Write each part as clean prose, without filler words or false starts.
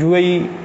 UAE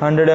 100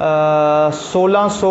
1600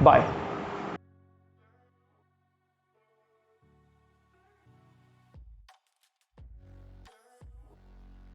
Bye.